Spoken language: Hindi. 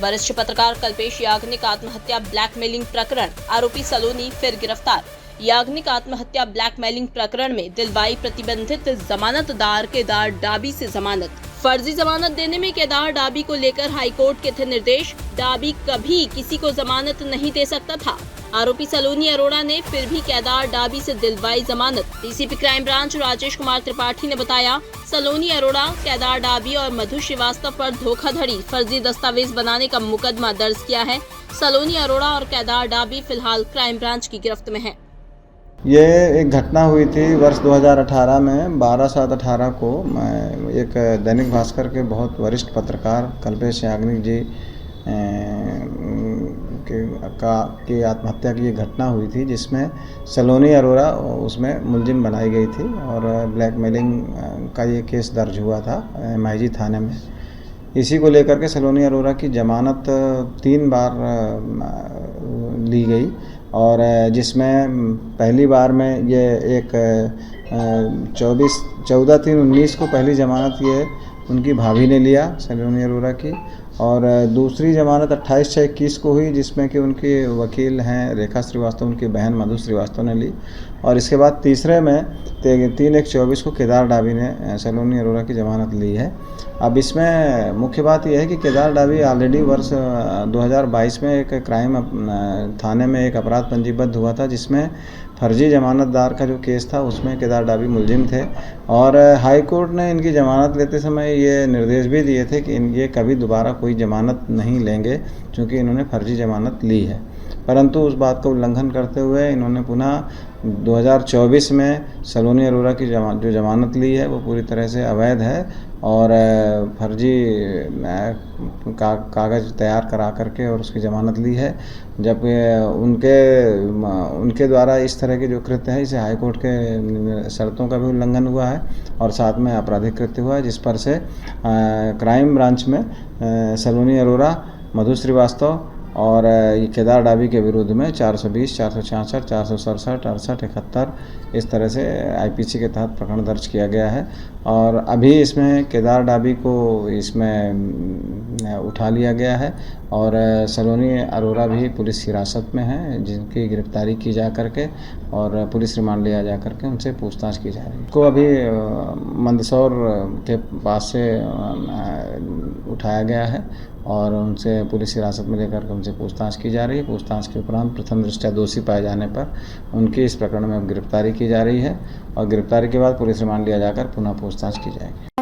वरिष्ठ पत्रकार कल्पेश याग्निक आत्महत्या ब्लैकमेलिंग प्रकरण, आरोपी सलोनी फिर गिरफ्तार। याग्निक आत्महत्या ब्लैकमेलिंग प्रकरण में दिलवाई प्रतिबंधित जमानतदार केदार डाबी से जमानत। फर्जी जमानत देने में केदार डाबी को लेकर हाईकोर्ट के थे निर्देश। डाबी कभी किसी को जमानत नहीं दे सकता था। आरोपी सलोनी अरोड़ा ने फिर भी केदार डाबी से दिलवाई जमानत। DCP crime branch Rajesh Kumar Tripathi ने बताया, सलोनी अरोड़ा, केदार डाबी और मधु श्रीवास्तव पर धोखाधड़ी, फर्जी दस्तावेज बनाने का मुकदमा दर्ज किया है। सलोनी अरोड़ा और केदार डाबी फिलहाल क्राइम ब्रांच की गिरफ्त में हैं। ये एक घटना हुई थी वर्ष 2018 में 12/7/18 को। एक दैनिक भास्कर के बहुत वरिष्ठ पत्रकार कल्पेश याग्निक जी की आत्महत्या की घटना हुई थी, जिसमें सलोनी अरोड़ा उसमें मुलजिम बनाई गई थी और ब्लैकमेलिंग का ये केस दर्ज हुआ था MIG थाने में। इसी को लेकर के सलोनी अरोड़ा की जमानत 3 बार ली गई और जिसमें पहली बार में ये एक 14/3/19 को पहली जमानत ये उनकी भाभी ने लिया, सलोनी अरोड़ा की, और दूसरी जमानत 28/6/21 को हुई, जिसमें कि उनके वकील हैं रेखा श्रीवास्तव, उनकी बहन मधु श्रीवास्तव ने ली। और इसके बाद तीसरे में 3/1/24 को केदार डाबी ने सलोनी अरोड़ा की जमानत ली है। अब इसमें मुख्य बात यह है कि केदार डाबी ऑलरेडी वर्ष 2022 में एक क्राइम थाने में एक अपराध पंजीबद्ध हुआ था, जिसमें फर्जी जमानतदार का जो केस था उसमें केदार डाबी मुलजिम थे। और हाई कोर्ट ने इनकी जमानत लेते समय ये निर्देश भी दिए थे कि ये कभी दोबारा कोई जमानत नहीं लेंगे, क्योंकि इन्होंने फर्जी जमानत ली है। परंतु उस बात का उल्लंघन करते हुए इन्होंने पुनः 2024 में सलोनी अरोड़ा की जो जमानत ली है वो पूरी तरह से अवैध है और फर्जी कागज़ तैयार करा करके और उसकी ज़मानत ली है। जब उनके द्वारा इस तरह के जो कृत्य है, इसे हाई कोर्ट के शर्तों का भी उल्लंघन हुआ है और साथ में आपराधिक कृत्य हुआ है, जिस पर से क्राइम ब्रांच में सलोनी अरोड़ा, मधु श्रीवास्तव और ये केदार डाबी के विरुद्ध में 420, 466, 467, 68, 71 इस तरह से IPC के तहत प्रकरण दर्ज किया गया है। और अभी इसमें केदार डाबी को इसमें उठा लिया गया है और सलोनी अरोड़ा भी पुलिस हिरासत में है, जिनकी गिरफ्तारी की जा करके और पुलिस रिमांड लिया जा करके उनसे पूछताछ की जा रही है। को अभी मंदसौर के पास से उठाया गया है और उनसे पुलिस हिरासत में लेकर के उनसे पूछताछ की जा रही है। पूछताछ के उपरांत प्रथम दृष्टया दोषी पाए जाने पर उनकी इस प्रकरण में गिरफ्तारी की जा रही है और गिरफ्तारी के बाद पुलिस रिमांड लिया जाकर पुनः पूछताछ की जाएगी।